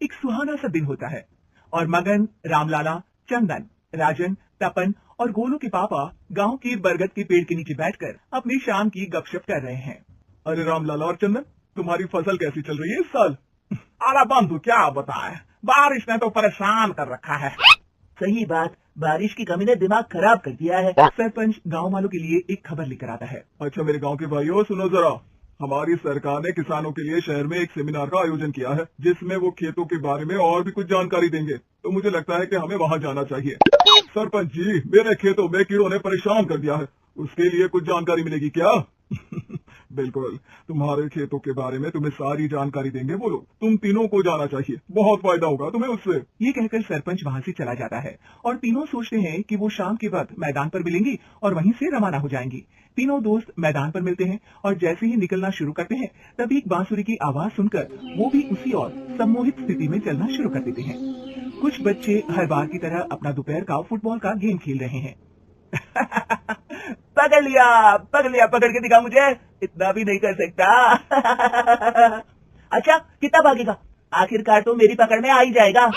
एक सुहाना सा दिन होता है और मगन, रामलाला, चंदन, राजन, तपन और गोलू के पापा गांव के बरगद के पेड़ के नीचे बैठकर अपनी शाम की गपशप कर रहे हैं। अरे रामलाला और चंदन, तुम्हारी फसल कैसी चल रही है इस साल? अरे बंधु, क्या बताए, बारिश ने तो परेशान कर रखा है। सही बात, बारिश की कमी ने दिमाग खराब कर दिया है। सरपंच गांव वालों के लिए एक खबर लेकर आता है। अच्छा मेरे गांव के भाइयों, सुनो जरा, हमारी सरकार ने किसानों के लिए शहर में एक सेमिनार का आयोजन किया है, जिसमें वो खेतों के बारे में और भी कुछ जानकारी देंगे। तो मुझे लगता है कि हमें वहां जाना चाहिए। सरपंच जी, मेरे खेतों में कीड़ों ने परेशान कर दिया है, उसके लिए कुछ जानकारी मिलेगी क्या? बिल्कुल, तुम्हारे खेतों के बारे में तुम्हें सारी जानकारी देंगे वो लोग। तुम तीनों को जाना चाहिए, बहुत फायदा होगा तुम्हें उससे। ये कहकर सरपंच वहाँ से चला जाता है और तीनों सोचते हैं कि वो शाम के वक्त मैदान पर मिलेंगी और वहीं से रवाना हो जाएंगी। तीनों दोस्त मैदान पर मिलते हैं और जैसे ही निकलना शुरू करते हैं तभी एक बांसुरी की आवाज सुनकर वो भी उसी और सम्मोहित स्थिति में चलना शुरू कर देते हैं। कुछ बच्चे हर बार की तरह अपना दोपहर का फुटबॉल का गेम खेल रहे हैं। पकड़ लिया, पकड़ के दिखा मुझे, इतना भी नहीं कर सकता। अच्छा, कितना भागेगा? आखिरकार तो मेरी पकड़ में आ ही जाएगा।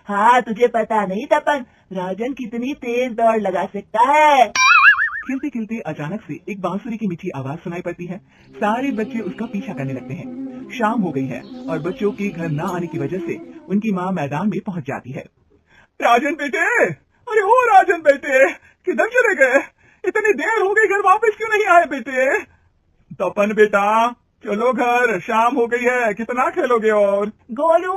हाँ, तुझे पता नहीं तपन, राजन कितनी तेज दौड़ लगा सकता है। खेलते खेलते अचानक से एक बांसुरी की मीठी आवाज सुनाई पड़ती है। सारे बच्चे उसका पीछा करने लगते हैं। शाम हो गई है और बच्चों के घर न आने की वजह से उनकी माँ मैदान में पहुँच जाती है। राजन बेटे, अरे ओ राजन बेटे, किधर चले गए? इतनी देर हो गई, घर वापस क्यों नहीं आए बेटे? तपन बेटा, चलो घर, शाम हो गई है, कितना खेलोगे? और गोलू,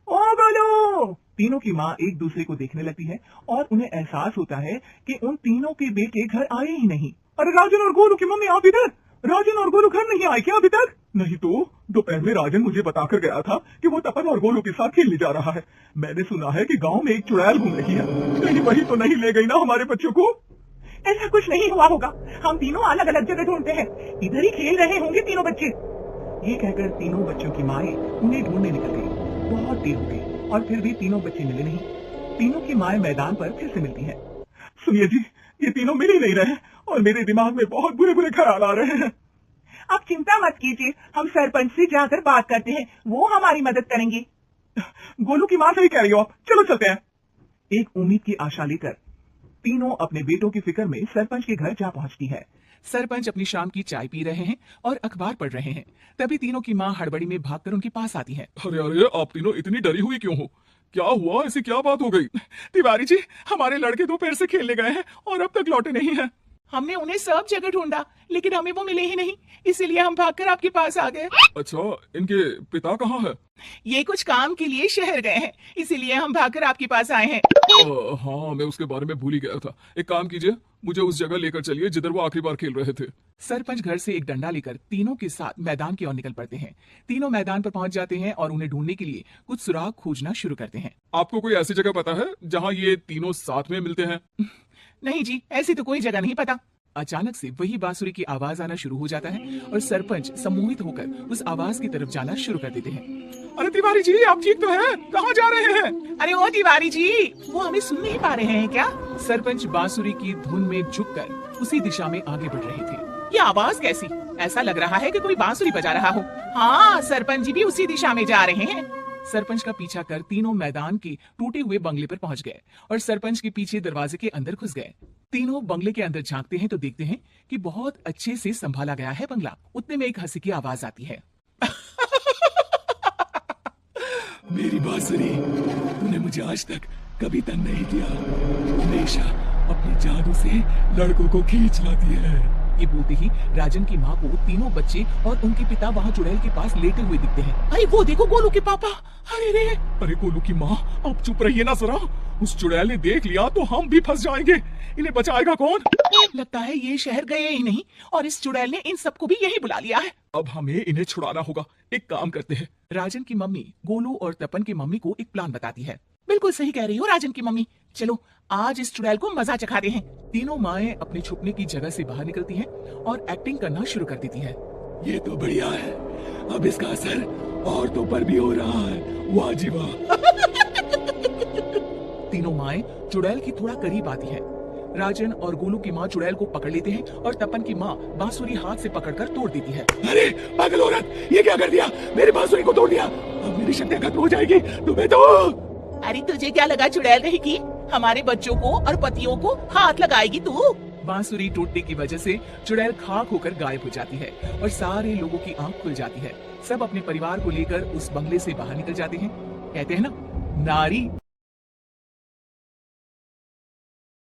ओ गोलू। तीनों की माँ एक दूसरे को देखने लगती है और उन्हें एहसास होता है कि उन तीनों के बेटे घर आए ही नहीं। अरे राजन और गोलू की मम्मी, आप इधर? राजन और गोलू घर नहीं आए क्या अभी तक? नहीं तो दोपहर में राजन मुझे बताकर गया था कि वो तपन और गोलू के साथ खेलने जा रहा है। मैंने सुना है कि गांव में एक चुड़ैल घूम रही है, कहीं वही तो नहीं ले गई ना हमारे बच्चों को? ऐसा कुछ नहीं हुआ होगा, हम तीनों अलग अलग जगह ढूंढते हैं, इधर ही खेल रहे होंगे तीनों बच्चे। ये कहकर तीनों बच्चों की माएं उन्हें ढूंढने निकल गई। बहुत देर हो गई और फिर भी तीनों बच्चे मिले नहीं। तीनों की माएं मैदान पर फिर से मिलती है। सुनिए जी, ये तीनों मिल ही नहीं रहे और मेरे दिमाग में बहुत बुरे बुरे ख्याल आ रहे हैं। आप चिंता मत कीजिए, हम सरपंच से जाकर बात करते हैं, वो हमारी मदद करेंगे। गोलू की माँ सही कह रही हो, चलो चलते हैं। एक उम्मीद की आशा लेकर तीनों अपने बेटों की फिक्र में सरपंच के घर जा पहुंचती है। सरपंच अपनी शाम की चाय पी रहे हैं और अखबार पढ़ रहे हैं। तभी तीनों की माँ हड़बड़ी में भागकर उनके पास आती है। अरे अरे, आप तीनों इतनी डरी हुई क्यों हो? क्या हुआ? ऐसी क्या बात हो गई? तिवारी जी, हमारे लड़के दोपहर से खेलने गए हैं और अब तक लौटे नहीं हैं। हमने उन्हें सब जगह ढूंढा लेकिन हमें वो मिले ही नहीं, इसीलिए हम भागकर आपके पास आ गए। अच्छा, इनके पिता कहाँ है? ये कुछ काम के लिए शहर गए हैं, इसीलिए हम भागकर आपके पास आए हैं। हाँ, मैं उसके बारे में भूल ही गया था। एक काम कीजिए, मुझे उस जगह लेकर चलिए जिधर वो आखिरी बार खेल रहे थे। सरपंच घर से एक डंडा लेकर तीनों के साथ मैदान की ओर निकल पड़ते हैं। तीनों मैदान पर पहुंच जाते हैं और उन्हें ढूंढने के लिए कुछ सुराग खोजना शुरू करते हैं। आपको कोई ऐसी जगह पता है जहाँ ये तीनों साथ में मिलते हैं? नहीं जी, ऐसी तो कोई जगह नहीं पता। अचानक से वही बांसुरी की आवाज आना शुरू हो जाता है और सरपंच सम्मोहित होकर उस आवाज की तरफ जाना शुरू कर देते हैं। अरे तिवारी जी, आप ठीक तो हैं? कहाँ जा रहे हैं? अरे ओ तिवारी जी, वो हमें सुन नहीं पा रहे हैं क्या? सरपंच बांसुरी की धुन में झुककर उसी दिशा में आगे बढ़ रहे थे। ये आवाज कैसी? ऐसा लग रहा है कि कोई बांसुरी बजा रहा हो। हाँ, सरपंच जी भी उसी दिशा में जा रहे हैं। सरपंच का पीछा कर तीनों मैदान के टूटे हुए बंगले पर पहुंच गए और सरपंच के पीछे दरवाजे के अंदर घुस गए। तीनों बंगले के अंदर झांकते हैं तो देखते हैं कि बहुत अच्छे से संभाला गया है बंगला। उतने में एक हंसी की आवाज आती है। मेरी बांसुरी, तूने मुझे आज तक कभी तंग नहीं किया, हमेशा अपने जादू से लड़कों को खींच लाती है। ये बोलते ही राजन की माँ को तीनों बच्चे और उनके पिता वहाँ चुड़ैल के पास लेटे हुए दिखते हैं। अरे वो देखो, गोलू के पापा। अरे रे! अरे गोलू की माँ, आप चुप रहिए ना जरा। उस चुड़ैल ने देख लिया तो हम भी फंस जाएंगे। इन्हें बचाएगा कौन? लगता है ये शहर गए ही नहीं और इस चुड़ैल ने इन सबको भी यही बुला लिया है। अब हमें इन्हें छुड़ाना होगा। एक काम करते हैं। राजन की मम्मी गोलू और तपन की मम्मी को एक प्लान बताती है। बिल्कुल सही कह रही हो राजन की मम्मी, चलो आज इस चुड़ैल को मजा चखाते हैं। तीनों माएं अपने छुपने की जगह से बाहर निकलती हैं और एक्टिंग करना शुरू कर देती हैं। ये तो बढ़िया है, अब इसका असर औरतों पर भी हो रहा है। वाह जी वाह। तीनों माएं चुड़ैल की थोड़ा करीब आती हैं। राजन और गोलू की माँ चुड़ैल को पकड़ लेते हैं और तपन की माँ बांसुरी हाथ से पकड़कर तोड़ देती है। अरे पागल औरत, ये क्या कर दिया? मेरी बांसुरी को तोड़ दिया। अब मेरी शक्तियाँ खत्म हो जाएगी तुम्हें तो। अरे तुझे क्या लगा चुड़ैल रहेगी? हमारे बच्चों को और पतियों को हाथ लगाएगी तू? बांसुरी टूटने की वजह से चुड़ैल खाक होकर गायब हो जाती है और सारे लोगों की आंख खुल जाती है। सब अपने परिवार को लेकर उस बंगले से बाहर निकल जाते हैं। कहते हैं ना, नारी